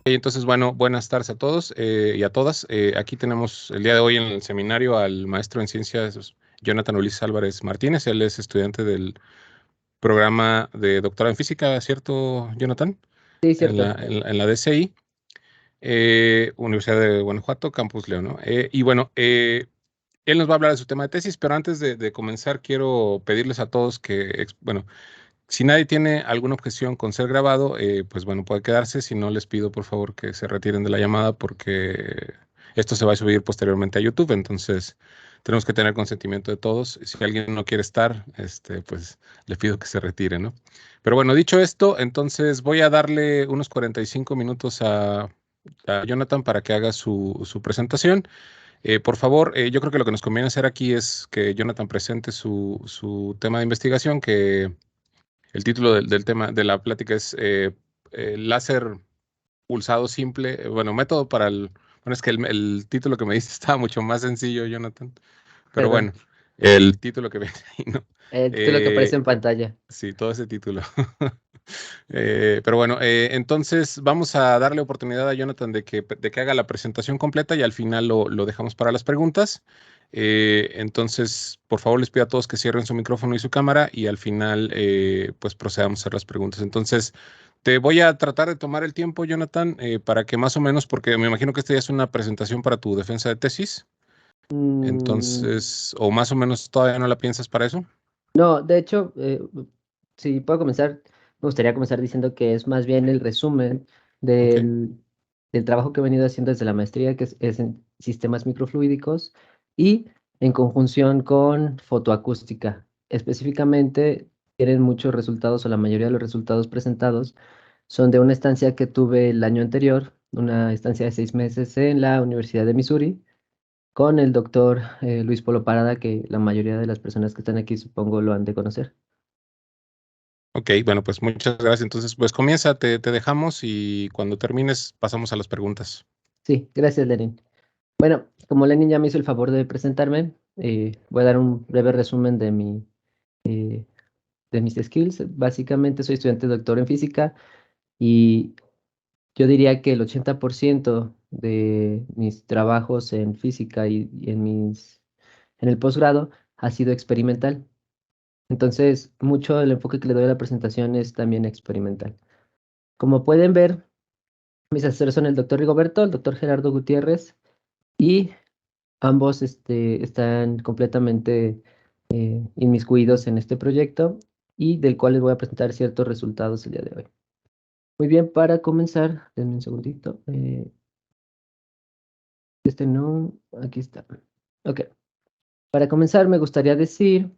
Entonces, bueno, buenas tardes a todos y a todas. Aquí tenemos el día de hoy en el seminario al maestro en ciencias Jonathan Ulises Álvarez Martínez. Él es estudiante del programa de doctorado en física, ¿cierto, Jonathan? Sí, En la, cierto. en la DCI, Universidad de Guanajuato, Campus León, ¿no? Y bueno, él nos va a hablar de su tema de tesis, pero antes de comenzar quiero pedirles a todos bueno, si nadie tiene alguna objeción con ser grabado, pues bueno, puede quedarse. Si no, les pido por favor que se retiren de la llamada porque esto se va a subir posteriormente a YouTube. Entonces, tenemos que tener consentimiento de todos. Si alguien no quiere estar, pues le pido que se retire, ¿no? Pero bueno, dicho esto, entonces voy a darle unos 45 minutos a Jonathan para que haga su presentación. Por favor, yo creo que lo que nos conviene hacer aquí es que Jonathan presente su tema de investigación, que el título del tema de la plática es láser pulsado simple. Bueno, método para el... Bueno, es que el título que me diste estaba mucho más sencillo, Jonathan. Pero Perdón. bueno, el título que viene ahí, ¿no? El título que aparece Eh, en pantalla. sí, todo ese título. Pero bueno, entonces vamos a darle oportunidad a Jonathan de que haga la presentación completa y al final lo dejamos para las preguntas. Entonces, por favor, les pido a todos que cierren su micrófono y su cámara y al final, pues procedamos a hacer las preguntas. Entonces, te voy a tratar de tomar el tiempo, Jonathan, para que más o menos, porque me imagino que esta ya es una presentación para tu defensa de tesis. Mm, Entonces, o más o menos todavía no la piensas para eso. no, de hecho, si puedo comenzar, me gustaría comenzar diciendo que es más bien el resumen Ok. del trabajo que he venido haciendo desde la maestría, que es en sistemas microfluídicos y en conjunción con fotoacústica. Específicamente, tienen muchos resultados, o la mayoría de los resultados presentados son de una estancia que tuve el año anterior, una estancia de 6 meses en la Universidad de Missouri con el doctor Luis Polo Parada, que la mayoría de las personas que están aquí supongo lo han de conocer. Ok, bueno, pues muchas gracias. Entonces, pues comienza, te dejamos y cuando termines pasamos a las preguntas. Sí, gracias, Lenin. Bueno, como Lenin ya me hizo el favor de presentarme, voy a dar un breve resumen eh, de mis skills. Básicamente soy estudiante doctor en física y yo diría que el 80% de mis trabajos en física y en el posgrado ha sido experimental. Entonces, mucho del enfoque que le doy a la presentación es también experimental. Como pueden ver, mis asesores son el doctor Rigoberto, el doctor Gerardo Gutiérrez, y ambos están completamente inmiscuidos en este proyecto y del cual les voy a presentar ciertos resultados el día de hoy. Muy bien, para comenzar, denme un segundito. Este no, aquí está. Ok, para comenzar me gustaría decir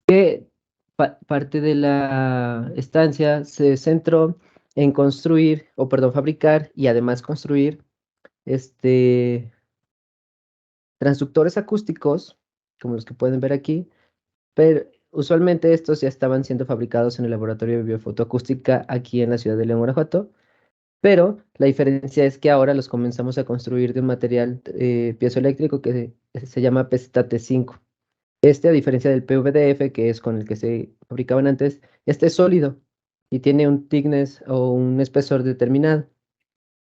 que parte de la estancia se centró en construir, o perdón, fabricar y además construir este, transductores acústicos, como los que pueden ver aquí, pero usualmente estos ya estaban siendo fabricados en el laboratorio de biofotoacústica aquí en la ciudad de León, Guanajuato, pero la diferencia es que ahora los comenzamos a construir de un material piezoeléctrico que se llama PZT5. A diferencia del PVDF, que es con el que se fabricaban antes, este es sólido y tiene un thickness o un espesor determinado.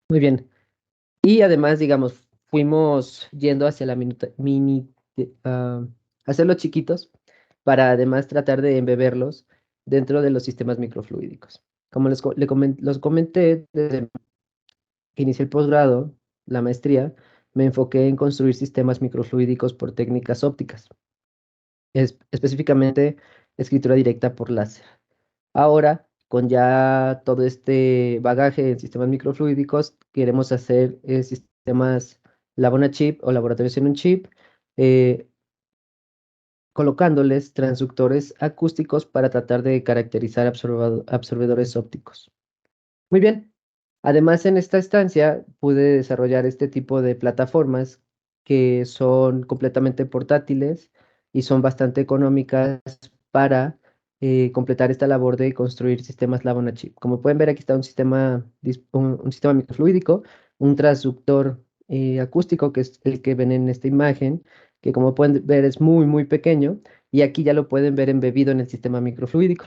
Muy bien. Y además, digamos, fuimos yendo hacia la hacerlos chiquitos para además tratar de embeberlos dentro de los sistemas microfluídicos. Como los comenté desde que inicié el posgrado, la maestría, me enfoqué en construir sistemas microfluídicos por técnicas ópticas, específicamente escritura directa por láser. Ahora, con ya todo este bagaje en sistemas microfluídicos, queremos hacer sistemas lab on a chip o laboratorios en un chip, eh, colocándoles transductores acústicos para tratar de caracterizar absorbedores ópticos. Muy bien. Además, en esta estancia pude desarrollar este tipo de plataformas que son completamente portátiles y son bastante económicas para completar esta labor de construir sistemas lab on a chip. Como pueden ver, aquí está un sistema microfluídico, un transductor acústico, que es el que ven en esta imagen, que como pueden ver es muy, muy pequeño, y aquí ya lo pueden ver embebido en el sistema microfluídico.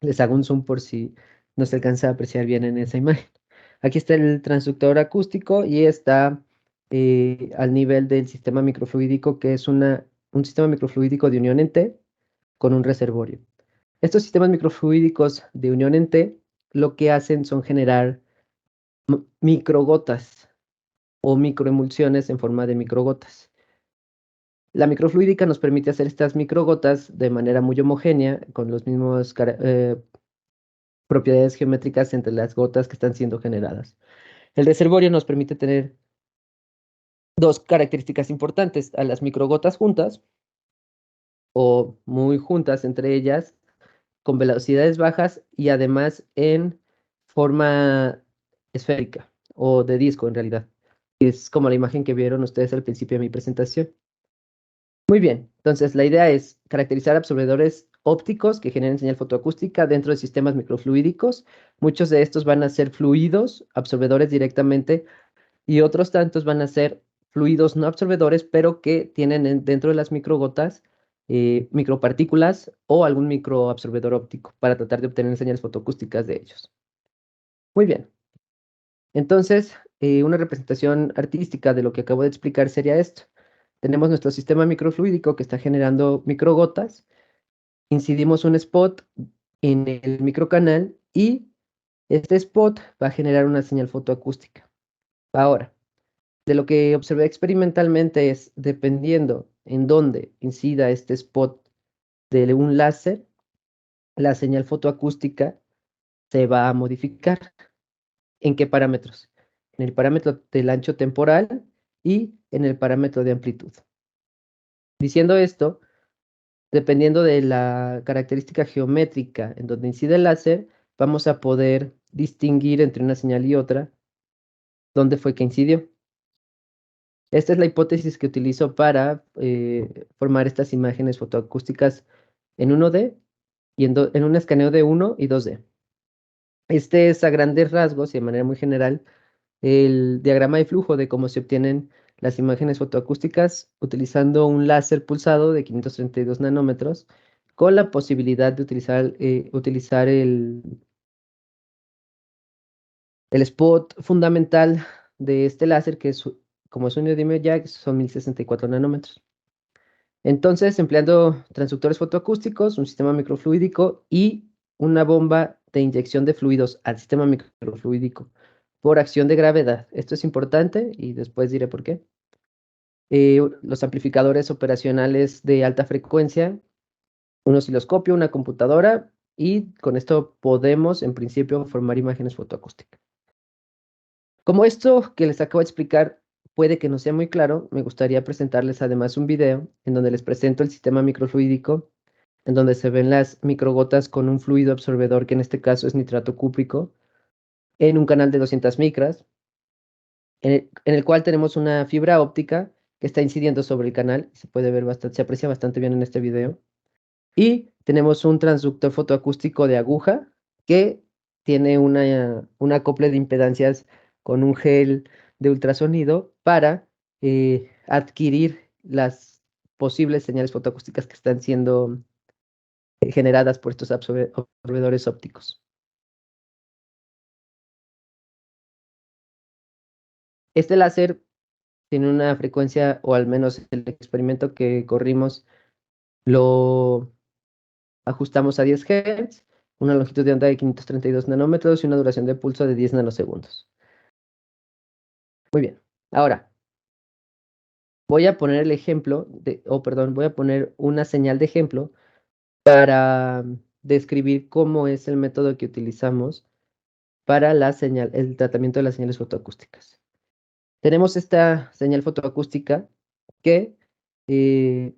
Les hago un zoom por si no se alcanza a apreciar bien en esa imagen. Aquí está el transductor acústico y está al nivel del sistema microfluídico, que es un sistema microfluídico de unión en T con un reservorio. Estos sistemas microfluídicos de unión en T lo que hacen son generar microgotas o microemulsiones en forma de microgotas. La microfluídica nos permite hacer estas microgotas de manera muy homogénea, con las mismas propiedades geométricas entre las gotas que están siendo generadas. El reservorio nos permite tener dos características importantes: a las microgotas juntas o muy juntas entre ellas, con velocidades bajas y además en forma esférica o de disco en realidad. Es como la imagen que vieron ustedes al principio de mi presentación. Muy bien, entonces la idea es caracterizar absorbedores ópticos que generen señal fotoacústica dentro de sistemas microfluídicos. Muchos de estos van a ser fluidos, absorbedores directamente, y otros tantos van a ser fluidos no absorbedores, pero que tienen dentro de las microgotas micropartículas o algún microabsorbedor óptico para tratar de obtener señales fotoacústicas de ellos. Muy bien. Entonces, una representación artística de lo que acabo de explicar sería esto. Tenemos nuestro sistema microfluídico que está generando microgotas, incidimos un spot en el microcanal y este spot va a generar una señal fotoacústica. Ahora, de lo que observé experimentalmente es, dependiendo en dónde incida este spot de un láser, la señal fotoacústica se va a modificar. ¿En qué parámetros? En el parámetro del ancho temporal y en el parámetro de amplitud. Diciendo esto, dependiendo de la característica geométrica en donde incide el láser, vamos a poder distinguir entre una señal y otra dónde fue que incidió. Esta es la hipótesis que utilizo para formar estas imágenes fotoacústicas en 1D y en un escaneo de 1 y 2D. Este es a grandes rasgos y de manera muy general el diagrama de flujo de cómo se obtienen las imágenes fotoacústicas utilizando un láser pulsado de 532 nanómetros con la posibilidad de utilizar el spot fundamental de este láser, que es, como es un neodymium jack, son 1064 nanómetros. Entonces, empleando transductores fotoacústicos, un sistema microfluídico y una bomba de inyección de fluidos al sistema microfluídico por acción de gravedad. Esto es importante y después diré por qué. Los amplificadores operacionales de alta frecuencia, un osciloscopio, una computadora, y con esto podemos, en principio, formar imágenes fotoacústicas. Como esto que les acabo de explicar puede que no sea muy claro, me gustaría presentarles además un video en donde les presento el sistema microfluídico, en donde se ven las microgotas con un fluido absorbedor, que en este caso es nitrato cúprico, en un canal de 200 micras, en el cual tenemos una fibra óptica que está incidiendo sobre el canal, se puede ver bastante, se aprecia bastante bien en este video, y tenemos un transductor fotoacústico de aguja que tiene un acople de impedancias con un gel de ultrasonido para adquirir las posibles señales fotoacústicas que están siendo generadas por estos absorbedores ópticos. Este láser tiene una frecuencia, o al menos el experimento que corrimos lo ajustamos a 10 Hz, una longitud de onda de 532 nanómetros y una duración de pulso de 10 nanosegundos. Muy bien. Ahora, voy a poner el ejemplo, voy a poner una señal de ejemplo para describir cómo es el método que utilizamos para el tratamiento de las señales fotoacústicas. Tenemos esta señal fotoacústica que,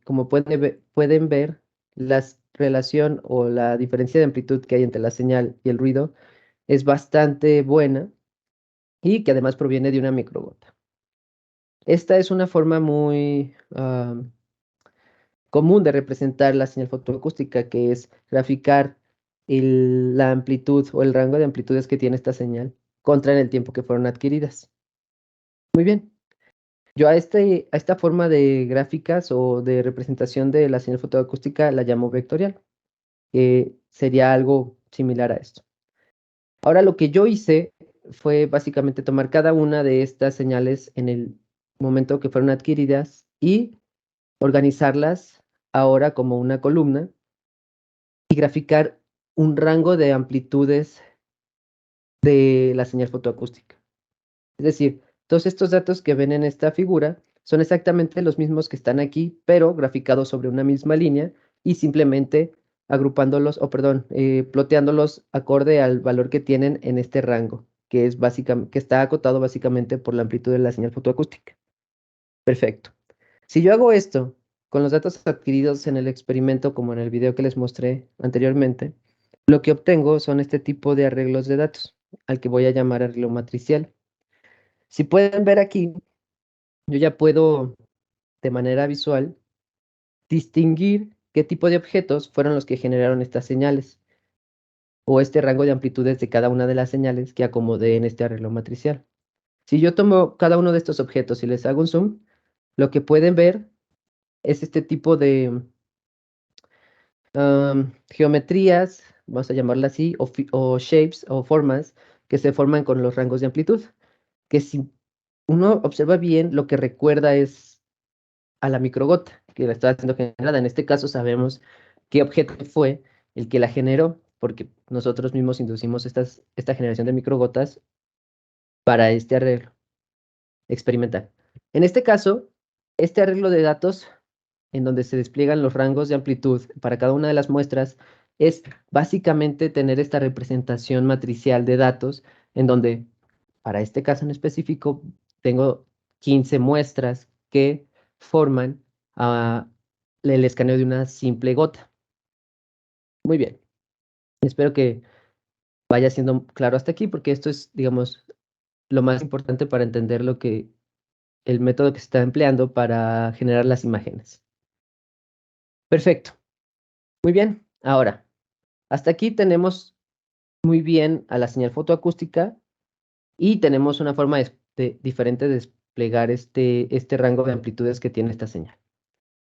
como pueden ver, la relación o la diferencia de amplitud que hay entre la señal y el ruido es bastante buena y que además proviene de una microgota. Esta es una forma muy común de representar la señal fotoacústica, que es graficar la amplitud o el rango de amplitudes que tiene esta señal contra en el tiempo que fueron adquiridas. Muy bien. Yo a esta forma de gráficas o de representación de la señal fotoacústica la llamo vectorial, que sería algo similar a esto. Ahora lo que yo hice fue básicamente tomar cada una de estas señales en el momento que fueron adquiridas y organizarlas ahora como una columna y graficar un rango de amplitudes de la señal fotoacústica. Es decir, todos estos datos que ven en esta figura son exactamente los mismos que están aquí, pero graficados sobre una misma línea y simplemente agrupándolos, o perdón, ploteándolos acorde al valor que tienen en este rango, que es básicamente, que está acotado básicamente por la amplitud de la señal fotoacústica. Perfecto. Si yo hago esto con los datos adquiridos en el experimento, como en el video que les mostré anteriormente, lo que obtengo son este tipo de arreglos de datos, al que voy a llamar arreglo matricial. Si pueden ver aquí, yo ya puedo de manera visual distinguir qué tipo de objetos fueron los que generaron estas señales o este rango de amplitudes de cada una de las señales que acomodé en este arreglo matricial. Si yo tomo cada uno de estos objetos y les hago un zoom, lo que pueden ver es este tipo de geometrías, vamos a llamarla así, o shapes o formas que se forman con los rangos de amplitud, que si uno observa bien, lo que recuerda es a la microgota que la estaba haciendo generada. En este caso sabemos qué objeto fue el que la generó, porque nosotros mismos inducimos esta generación de microgotas para este arreglo experimental. En este caso, este arreglo de datos, en donde se despliegan los rangos de amplitud para cada una de las muestras, es básicamente tener esta representación matricial de datos, en donde, para este caso en específico, tengo 15 muestras que forman el escaneo de una simple gota. Muy bien. Espero que vaya siendo claro hasta aquí, porque esto es, digamos, lo más importante para entender el método que se está empleando para generar las imágenes. Perfecto. Muy bien. Ahora, hasta aquí tenemos muy bien a la señal fotoacústica y tenemos una forma diferente de desplegar este rango de amplitudes que tiene esta señal.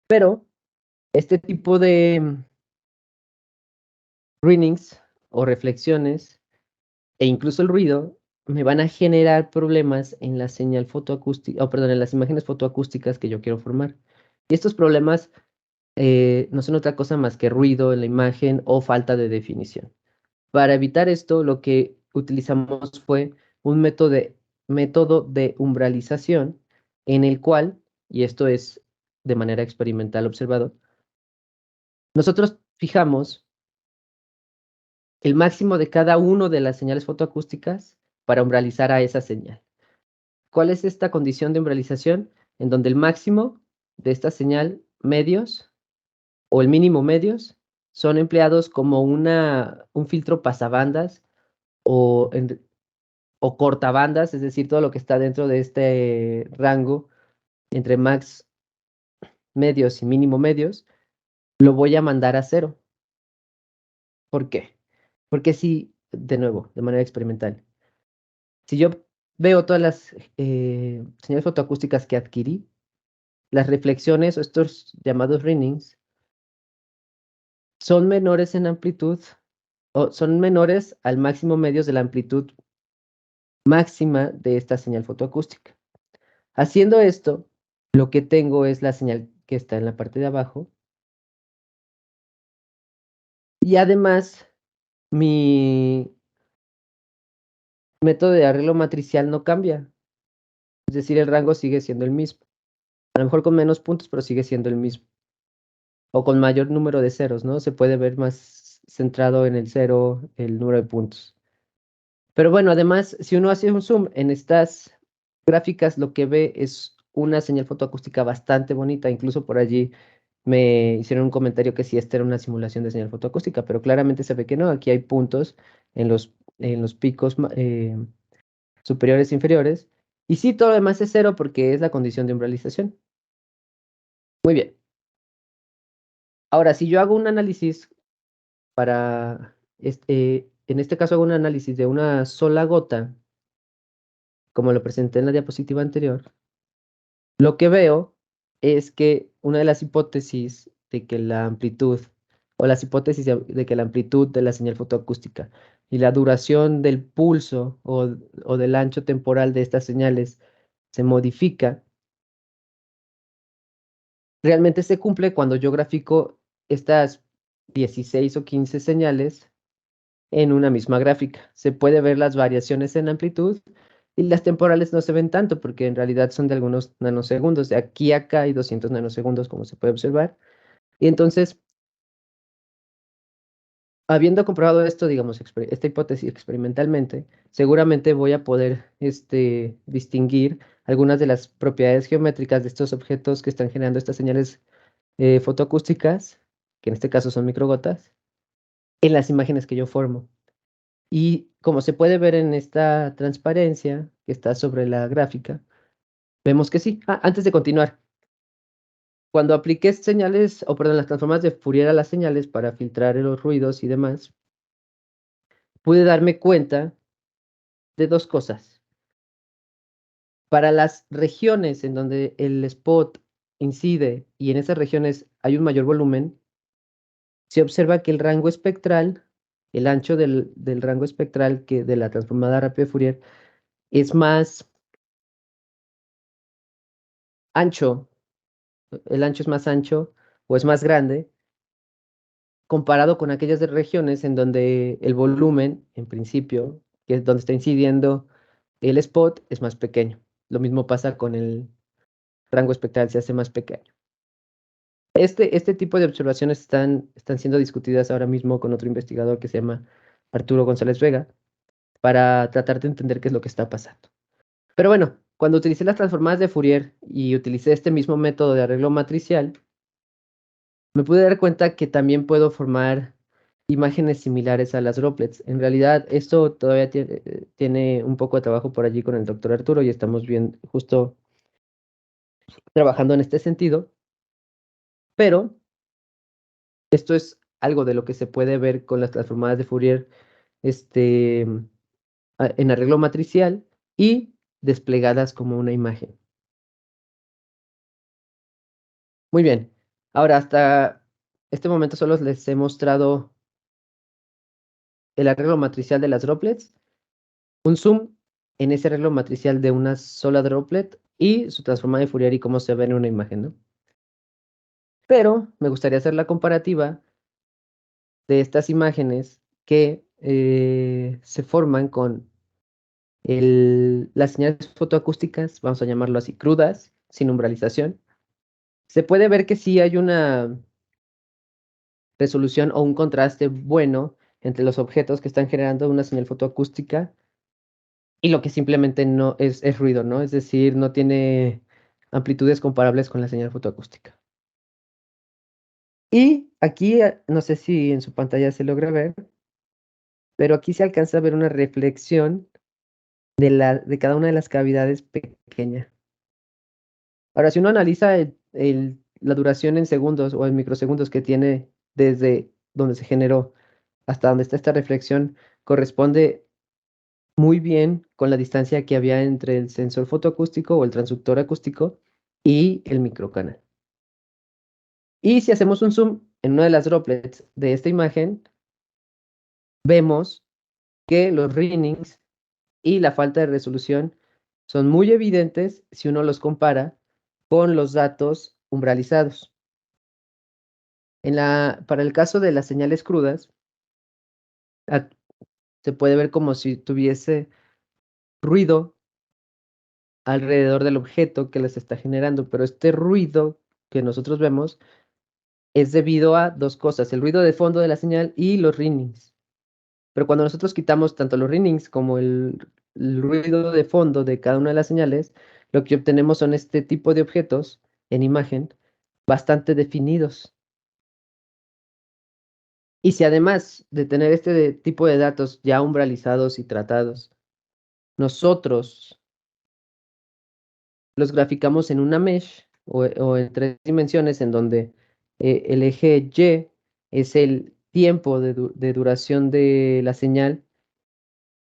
Pero este tipo de readings o reflexiones e incluso el ruido me van a generar problemas en la señal fotoacústica, o perdón, en las imágenes fotoacústicas que yo quiero formar. Y estos problemas no son otra cosa más que ruido en la imagen o falta de definición. Para evitar esto, lo que utilizamos fue un método de umbralización en el cual, y esto es de manera experimental observado, nosotros fijamos el máximo de cada una de las señales fotoacústicas para umbralizar a esa señal. ¿Cuál es esta condición de umbralización? En donde el máximo de esta señal medios o el mínimo medios son empleados como un filtro pasabandas o, o cortabandas, es decir, todo lo que está dentro de este rango entre max medios y mínimo medios, lo voy a mandar a cero. ¿Por qué? Porque si, de nuevo, de manera experimental, si yo veo todas las señales fotoacústicas que adquirí, las reflexiones o estos llamados readings son menores en amplitud o son menores al máximo medios de la amplitud máxima de esta señal fotoacústica. Haciendo esto, lo que tengo es la señal que está en la parte de abajo y además mi método de arreglo matricial no cambia, es decir, el rango sigue siendo el mismo. A lo mejor con menos puntos, pero sigue siendo el mismo. O con mayor número de ceros, ¿no? Se puede ver más centrado en el cero el número de puntos. Pero bueno, además, si uno hace un zoom en estas gráficas, lo que ve es una señal fotoacústica bastante bonita. Incluso por allí me hicieron un comentario que si esta era una simulación de señal fotoacústica, pero claramente se ve que no. Aquí hay puntos en los picos superiores e inferiores. Y sí, todo lo demás es cero porque es la condición de umbralización. Muy bien. Ahora, si yo hago un análisis en este caso hago un análisis de una sola gota, como lo presenté en la diapositiva anterior, lo que veo es que una de las hipótesis de que la amplitud, o las hipótesis de que la amplitud de la señal fotoacústica y la duración del pulso o del ancho temporal de estas señales se modifica, realmente se cumple cuando yo grafico estas 16 o 15 señales en una misma gráfica. Se puede ver las variaciones en amplitud y las temporales no se ven tanto porque en realidad son de algunos nanosegundos. De aquí a acá hay 200 nanosegundos, como se puede observar. Y entonces, habiendo comprobado esto, digamos, esta hipótesis experimentalmente, seguramente voy a poder distinguir algunas de las propiedades geométricas de estos objetos que están generando estas señales fotoacústicas, que en este caso son microgotas, en las imágenes que yo formo. Y como se puede ver en esta transparencia que está sobre la gráfica, vemos que sí. Antes de continuar, cuando apliqué señales, o perdón, las transformadas de Fourier a las señales para filtrar los ruidos y demás, pude darme cuenta de dos cosas. Para las regiones en donde el spot incide y en esas regiones hay un mayor volumen, se observa que el rango espectral, el ancho del rango espectral que de la transformada rápida de Fourier es más ancho, el ancho es más ancho o es más grande comparado con aquellas de regiones en donde el volumen, en principio, que es donde está incidiendo el spot, es más pequeño. Lo mismo pasa con el rango espectral, se hace más pequeño. Este tipo de observaciones están siendo discutidas ahora mismo con otro investigador que se llama Arturo González Vega para tratar de entender qué es lo que está pasando. Pero bueno, cuando utilicé las transformadas de Fourier y utilicé este mismo método de arreglo matricial, me pude dar cuenta que también puedo formar imágenes similares a las droplets. En realidad, esto todavía tiene un poco de trabajo por allí con el doctor Arturo y estamos bien justo trabajando en este sentido, pero esto es algo de lo que se puede ver con las transformadas de Fourier este, en arreglo matricial y desplegadas como una imagen. Muy bien. Ahora, hasta este momento solo les he mostrado el arreglo matricial de las droplets, un zoom en ese arreglo matricial de una sola droplet y su transformada de Fourier y cómo se ve en una imagen, ¿no? Pero me gustaría hacer la comparativa de estas imágenes que se forman con las señales fotoacústicas, vamos a llamarlo así, crudas, sin umbralización. Se puede ver que sí hay una resolución o un contraste bueno entre los objetos que están generando una señal fotoacústica y lo que simplemente no es ruido, ¿no? Es decir, no tiene amplitudes comparables con la señal fotoacústica. Y aquí, no sé si en su pantalla se logra ver, pero aquí se alcanza a ver una reflexión de cada una de las cavidades pequeña. Ahora, si uno analiza la duración en segundos o en microsegundos que tiene desde donde se generó hasta donde está esta reflexión, corresponde muy bien con la distancia que había entre el sensor fotoacústico o el transductor acústico y el microcanal. Y si hacemos un zoom en una de las droplets de esta imagen, vemos que los ringings y la falta de resolución son muy evidentes si uno los compara con los datos umbralizados. Para el caso de las señales crudas, se puede ver como si tuviese ruido alrededor del objeto que les está generando, pero este ruido que nosotros vemos es debido a dos cosas, el ruido de fondo de la señal y los ringings. Pero cuando nosotros quitamos tanto los ringings como el ruido de fondo de cada una de las señales, lo que obtenemos son este tipo de objetos en imagen bastante definidos. Y si además de tener este tipo de datos ya umbralizados y tratados, nosotros los graficamos en una mesh o en tres dimensiones en donde el eje Y es el tiempo de duración de la señal,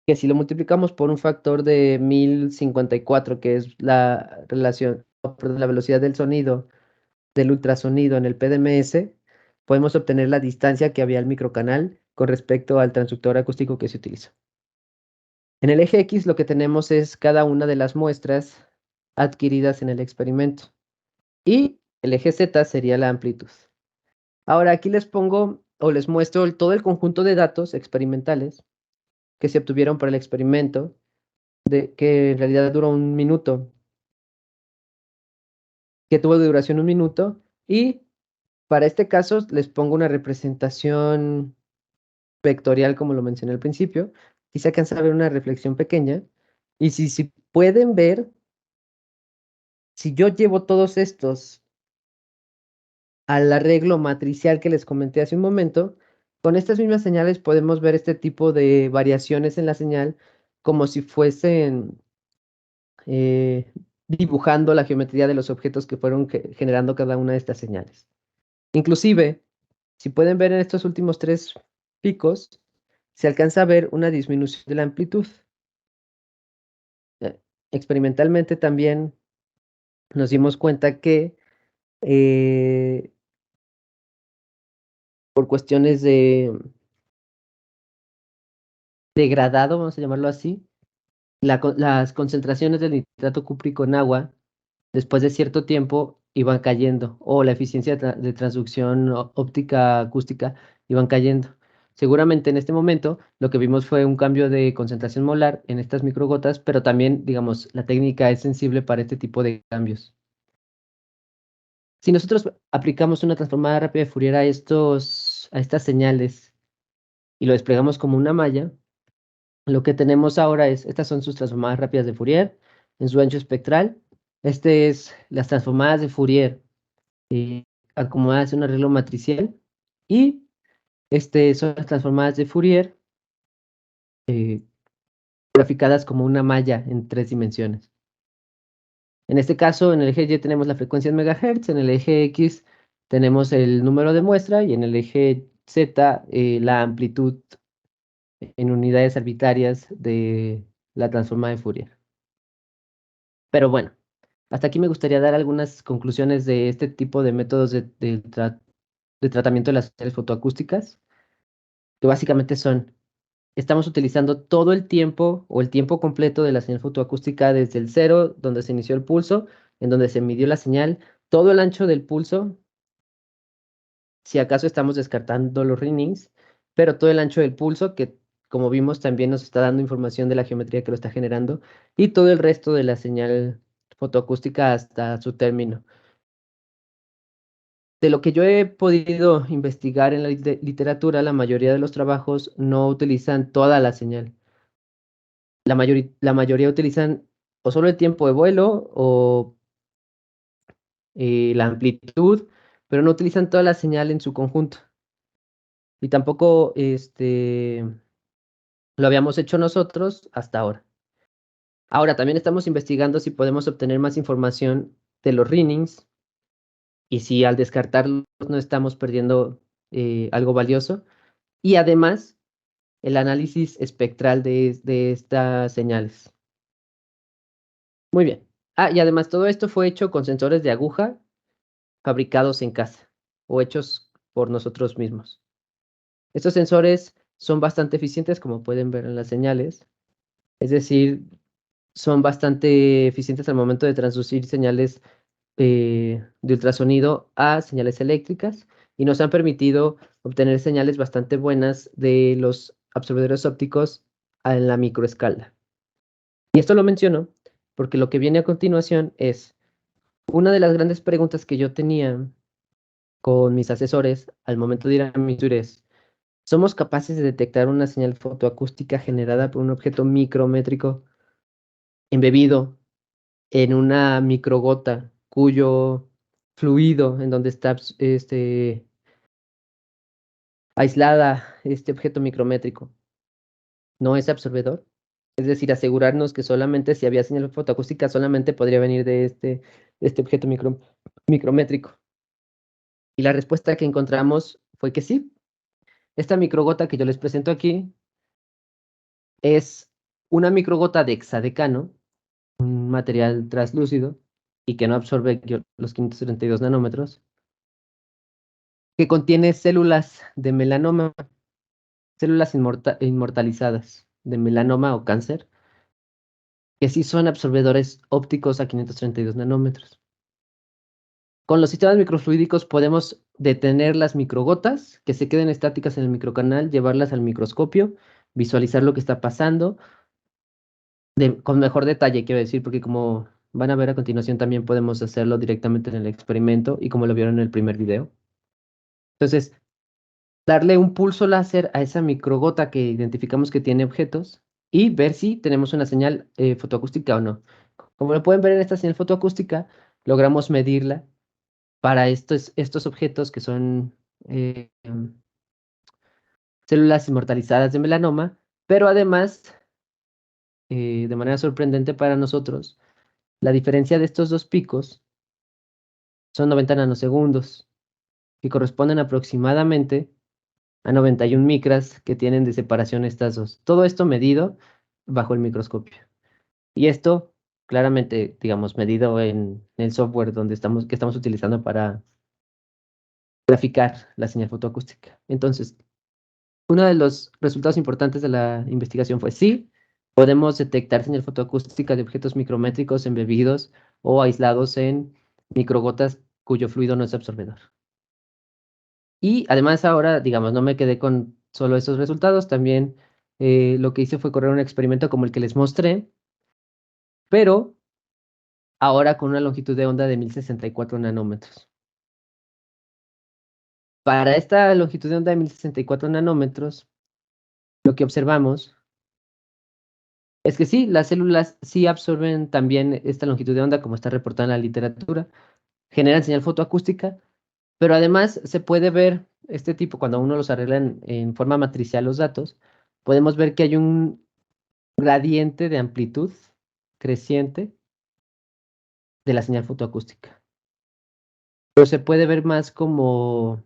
que si lo multiplicamos por un factor de 1054, que es la relación, perdón, la velocidad del sonido, del ultrasonido en el PDMS, podemos obtener la distancia que había al microcanal con respecto al transductor acústico que se utilizó. En el eje X lo que tenemos es cada una de las muestras adquiridas en el experimento. Y el eje Z sería la amplitud. Ahora aquí les pongo o les muestro todo el conjunto de datos experimentales que se obtuvieron para el experimento, que en realidad duró 1 minuto, que tuvo de duración 1 minuto, y para este caso les pongo una representación vectorial como lo mencioné al principio, y se alcanza a ver una reflexión pequeña, y si pueden ver, si yo llevo todos estos al arreglo matricial que les comenté hace un momento, con estas mismas señales podemos ver este tipo de variaciones en la señal como si fuesen dibujando la geometría de los objetos que fueron generando cada una de estas señales. Inclusive, si pueden ver en estos últimos 3 picos, se alcanza a ver una disminución de la amplitud. Eh, Experimentalmente también nos dimos cuenta que por cuestiones de degradado, vamos a llamarlo así, las concentraciones del nitrato cúprico en agua, después de cierto tiempo, iban cayendo, o la eficiencia de transducción óptica acústica iban cayendo. Seguramente en este momento lo que vimos fue un cambio de concentración molar en estas microgotas, pero también, digamos, la técnica es sensible para este tipo de cambios. Si nosotros aplicamos una transformada rápida de Fourier a estas señales y lo desplegamos como una malla, lo que tenemos ahora estas son sus transformadas rápidas de Fourier en su ancho espectral. Este es las transformadas de Fourier eh, acomodadas en un arreglo matricial. Y son las transformadas de Fourier eh, graficadas como una malla en 3 dimensiones. En este caso, en el eje Y tenemos la frecuencia en megahertz, en el eje X tenemos el número de muestra y en el eje Z la amplitud en unidades arbitrarias de la transformada de Fourier. Pero bueno, hasta aquí me gustaría dar algunas conclusiones de este tipo de métodos de tratamiento de las señales fotoacústicas, que básicamente son, estamos utilizando todo el tiempo o el tiempo completo de la señal fotoacústica desde el cero, donde se inició el pulso, en donde se midió la señal, todo el ancho del pulso, si acaso estamos descartando los ringings, pero todo el ancho del pulso, que como vimos también nos está dando información de la geometría que lo está generando, y todo el resto de la señal fotoacústica hasta su término. De lo que yo he podido investigar en la literatura, la mayoría de los trabajos no utilizan toda la señal. La mayoría utilizan o solo el tiempo de vuelo o la amplitud, pero no utilizan toda la señal en su conjunto. Y tampoco lo habíamos hecho nosotros hasta ahora. Ahora, también estamos investigando si podemos obtener más información de los readings y si al descartarlos no estamos perdiendo algo valioso. Y además, el análisis espectral de estas señales. Muy bien. Ah, y además todo esto fue hecho con sensores de aguja fabricados en casa o hechos por nosotros mismos. Estos sensores son bastante eficientes, como pueden ver en las señales. Es decir, son bastante eficientes al momento de transducir señales de ultrasonido a señales eléctricas y nos han permitido obtener señales bastante buenas de los absorbedores ópticos en la microescala. Y esto lo menciono porque lo que viene a continuación es una de las grandes preguntas que yo tenía con mis asesores al momento de ir a Missouri es, ¿somos capaces de detectar una señal fotoacústica generada por un objeto micrométrico embebido en una microgota cuyo fluido en donde está aislada este objeto micrométrico no es absorbedor? Es decir, asegurarnos que solamente si había señal fotoacústica solamente podría venir de este objeto micrométrico. Y la respuesta que encontramos fue que sí. Esta microgota que yo les presento aquí es una microgota de hexadecano, un material translúcido y que no absorbe los 532 nanómetros. que contiene células de melanoma, células inmortalizadas de melanoma o cáncer, que sí son absorbedores ópticos a 532 nanómetros. Con los sistemas microfluídicos podemos detener las microgotas, que se queden estáticas en el microcanal, llevarlas al microscopio, visualizar lo que está pasando, con mejor detalle, quiero decir, porque como van a ver a continuación, también podemos hacerlo directamente en el experimento y como lo vieron en el primer video. Entonces, darle un pulso láser a esa microgota que identificamos que tiene objetos y ver si tenemos una señal fotoacústica o no. Como lo pueden ver en esta señal fotoacústica, logramos medirla para estos objetos que son células inmortalizadas de melanoma, pero además, de manera sorprendente para nosotros, la diferencia de estos dos picos son 90 nanosegundos, que corresponden aproximadamente a 91 micras que tienen de separación estas dos. Todo esto medido bajo el microscopio. Y esto claramente, digamos, medido en el software que estamos utilizando para graficar la señal fotoacústica. Entonces, uno de los resultados importantes de la investigación fue sí, podemos detectar señal fotoacústica de objetos micrométricos embebidos o aislados en microgotas cuyo fluido no es absorbedor. Y además ahora, digamos, no me quedé con solo esos resultados, también lo que hice fue correr un experimento como el que les mostré, pero ahora con una longitud de onda de 1064 nanómetros. Para esta longitud de onda de 1064 nanómetros, lo que observamos es que sí, las células sí absorben también esta longitud de onda, como está reportada en la literatura, generan señal fotoacústica, pero además se puede ver este tipo, cuando uno los arregla en forma matricial los datos, podemos ver que hay un gradiente de amplitud creciente de la señal fotoacústica. Pero se puede ver más como,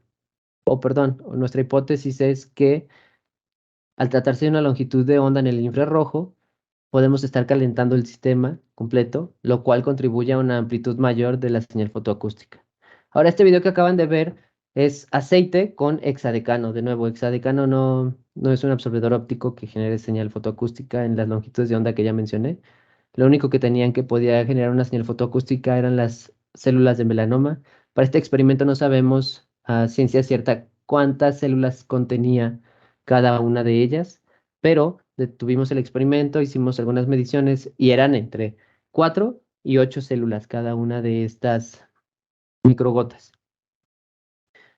perdón, nuestra hipótesis es que al tratarse de una longitud de onda en el infrarrojo, podemos estar calentando el sistema completo, lo cual contribuye a una amplitud mayor de la señal fotoacústica. Ahora, este video que acaban de ver es aceite con hexadecano. De nuevo, hexadecano no es un absorbedor óptico que genere señal fotoacústica en las longitudes de onda que ya mencioné. Lo único que tenían que podía generar una señal fotoacústica eran las células de melanoma. Para este experimento no sabemos a ciencia cierta cuántas células contenía cada una de ellas, pero detuvimos el experimento, hicimos algunas mediciones y eran entre 4 y 8 células cada una de estas microgotas.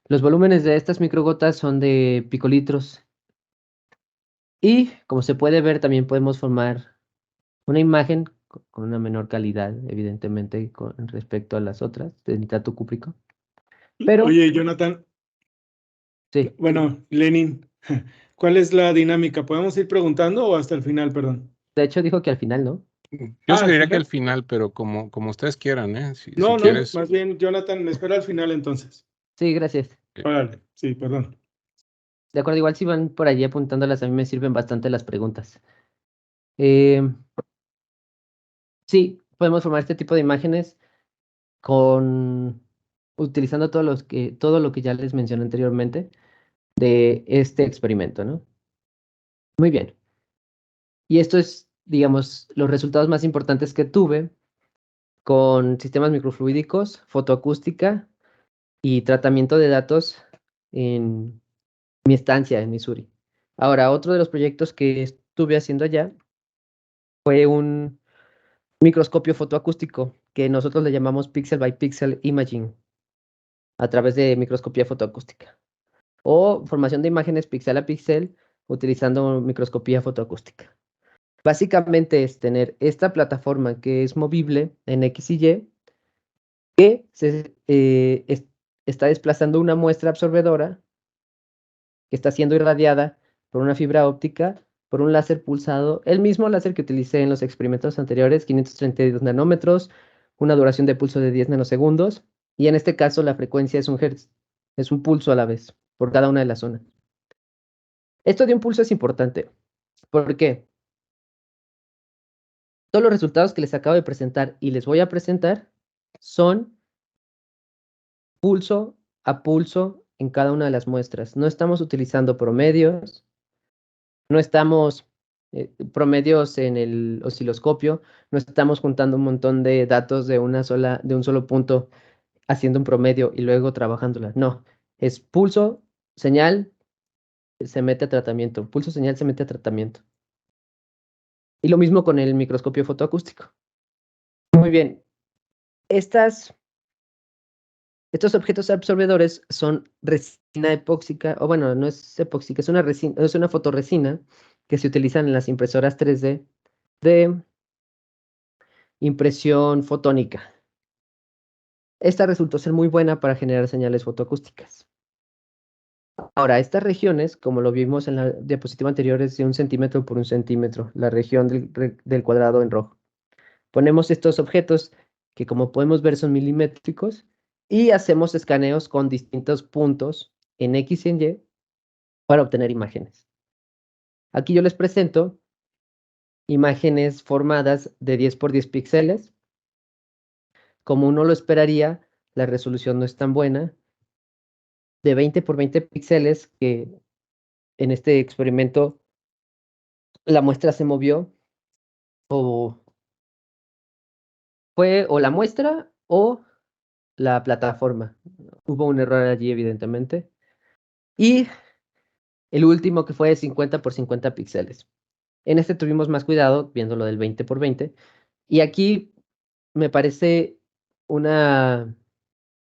Los volúmenes de estas microgotas son de picolitros y, como se puede ver, también podemos formar una imagen con una menor calidad, evidentemente, con respecto a las otras, de nitrato cúprico. Pero, Oye, Jonathan, sí, bueno, Lenin, ¿cuál es la dinámica? ¿Podemos ir preguntando o hasta el final, perdón? de hecho dijo que al final, ¿no? Yo ¿Al sugeriría que al final? final, pero como ustedes quieran, ¿eh? Si No, quieres. más bien, Jonathan, me espero al final entonces. Sí, gracias. Órale, sí, perdón. De acuerdo, igual si van por allí apuntándolas, a mí me sirven bastante las preguntas. Eh, sí, podemos formar este tipo de imágenes utilizando todo lo que ya les mencioné anteriormente de este experimento, ¿no? Muy bien. Y esto es, digamos, los resultados más importantes que tuve con sistemas microfluídicos, fotoacústica y tratamiento de datos en mi estancia en Missouri. Ahora, otro de los proyectos que estuve haciendo allá fue un microscopio fotoacústico que nosotros le llamamos Pixel by Pixel Imaging a través de microscopía fotoacústica o formación de imágenes píxel a píxel utilizando microscopía fotoacústica. Básicamente es tener esta plataforma que es movible en X y Y que está desplazando una muestra absorbedora que está siendo irradiada por una fibra óptica, por un láser pulsado, el mismo láser que utilicé en los experimentos anteriores, 532 nanómetros, una duración de pulso de 10 nanosegundos, y en este caso la frecuencia es un hertz, es un pulso a la vez, por cada una de las zonas. Esto de un pulso es importante. ¿Por qué? Todos los resultados que les acabo de presentar y les voy a presentar son pulso a pulso en cada una de las muestras. No estamos utilizando promedios, no estamos promedios en el osciloscopio, no estamos juntando un montón de datos de un solo punto, haciendo un promedio y luego trabajándola. No, es pulso, señal, se mete a tratamiento. Pulso, señal, se mete a tratamiento. Y lo mismo con el microscopio fotoacústico. Muy bien. Estos objetos absorbedores son resina epóxica, o bueno, no es epóxica, es una fotorresina que se utilizan en las impresoras 3D de impresión fotónica. Esta resultó ser muy buena para generar señales fotoacústicas. Ahora, estas regiones, como lo vimos en la diapositiva anterior, es de 1 centímetro por 1 centímetro, la región del cuadrado en rojo. Ponemos estos objetos, que como podemos ver son milimétricos, y hacemos escaneos con distintos puntos en X y en Y para obtener imágenes. Aquí yo les presento imágenes formadas de 10 por 10 píxeles. Como uno lo esperaría, la resolución no es tan buena. De 20 por 20 píxeles, que en este experimento la muestra se movió, o fue o la muestra o la plataforma. Hubo un error allí, evidentemente. Y el último, que fue de 50 por 50 píxeles. En este tuvimos más cuidado, viendo lo del 20 por 20. Y aquí me parece una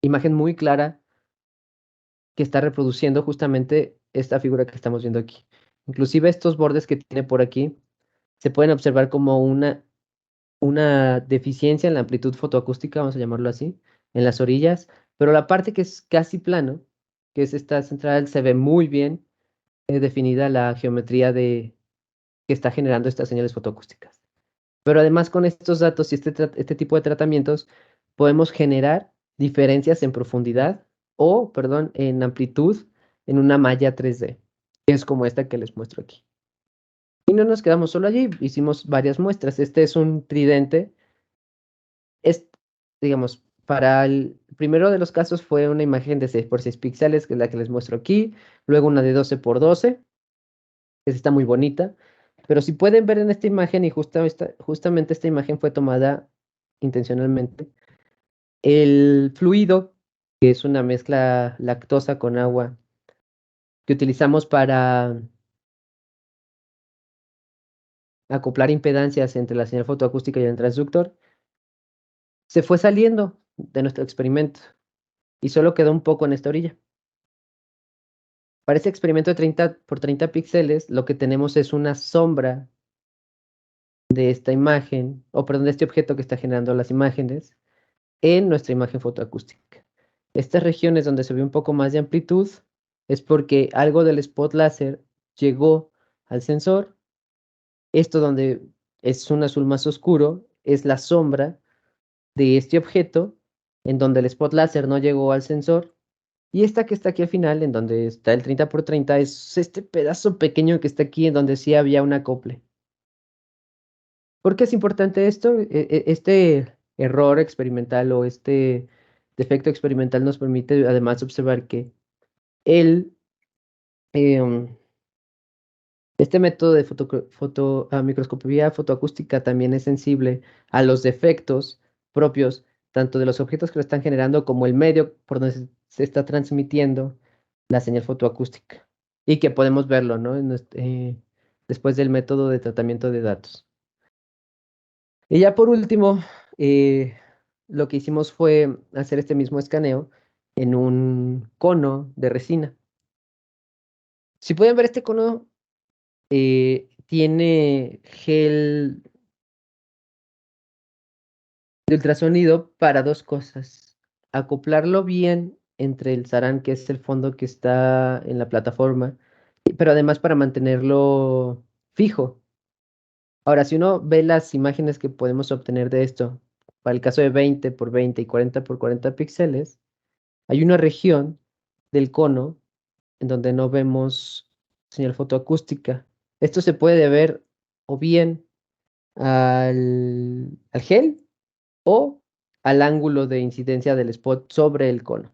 imagen muy clara que está reproduciendo justamente esta figura que estamos viendo aquí. Inclusive estos bordes que tiene por aquí se pueden observar como una deficiencia en la amplitud fotoacústica, vamos a llamarlo así, en las orillas, pero la parte que es casi plano, que es esta central, se ve muy bien definida la geometría que está generando estas señales fotoacústicas. Pero además, con estos datos y este tipo de tratamientos, podemos generar diferencias en profundidad o, perdón, en amplitud en una malla 3D, que es como esta que les muestro aquí. Y no nos quedamos solo allí, hicimos varias muestras. Este es un tridente. Digamos, para el primero de los casos fue una imagen de 6 por 6 píxeles, que es la que les muestro aquí. Luego una de 12 por 12, que está muy bonita. Pero si pueden ver en esta imagen, y justamente esta imagen fue tomada intencionalmente, el fluido, que es una mezcla lactosa con agua, que utilizamos para acoplar impedancias entre la señal fotoacústica y el transductor, se fue saliendo de nuestro experimento y solo quedó un poco en esta orilla. Para este experimento de 30 por 30 píxeles, lo que tenemos es una sombra de esta imagen, o perdón, de este objeto que está generando las imágenes, en nuestra imagen fotoacústica. Estas regiones donde se ve un poco más de amplitud es porque algo del spot láser llegó al sensor. Esto donde es un azul más oscuro es la sombra de este objeto, en donde el spot láser no llegó al sensor. Y esta que está aquí al final, en donde está el 30 por 30, es este pedazo pequeño que está aquí, en donde sí había un acople. ¿Por qué es importante esto? Este error experimental o este defecto experimental nos permite además observar que el, em, este método de microscopía fotoacústica también es sensible a los defectos propios tanto de los objetos que lo están generando como el medio por donde se está transmitiendo la señal fotoacústica. Y que podemos verlo, ¿no? Después del método de tratamiento de datos. Y ya por último, lo que hicimos fue hacer este mismo escaneo en un cono de resina. Si pueden ver, este cono tiene gel de ultrasonido para dos cosas: acoplarlo bien entre el sarán, que es el fondo que está en la plataforma, pero además para mantenerlo fijo. Ahora, si uno ve las imágenes que podemos obtener de esto, para el caso de 20 por 20 y 40 por 40 píxeles, hay una región del cono en donde no vemos señal fotoacústica. Esto se puede deber o bien al gel o al ángulo de incidencia del spot sobre el cono.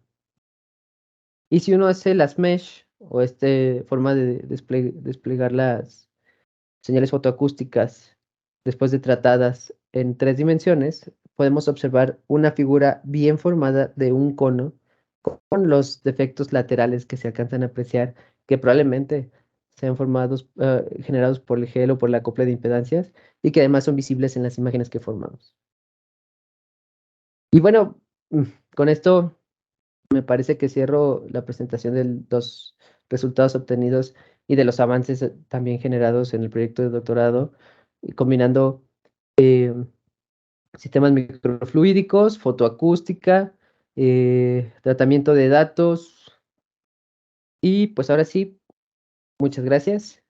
Y si uno hace las mesh o forma de desplegar las señales fotoacústicas después de tratadas en 3 dimensiones, podemos observar una figura bien formada de un cono con los defectos laterales que se alcanzan a apreciar, que probablemente sean generados por el gel o por la acople de impedancias y que además son visibles en las imágenes que formamos. Y bueno, con esto me parece que cierro la presentación de los resultados obtenidos y de los avances también generados en el proyecto de doctorado, y combinando sistemas microfluídicos, fotoacústica, tratamiento de datos. Y pues ahora sí, muchas gracias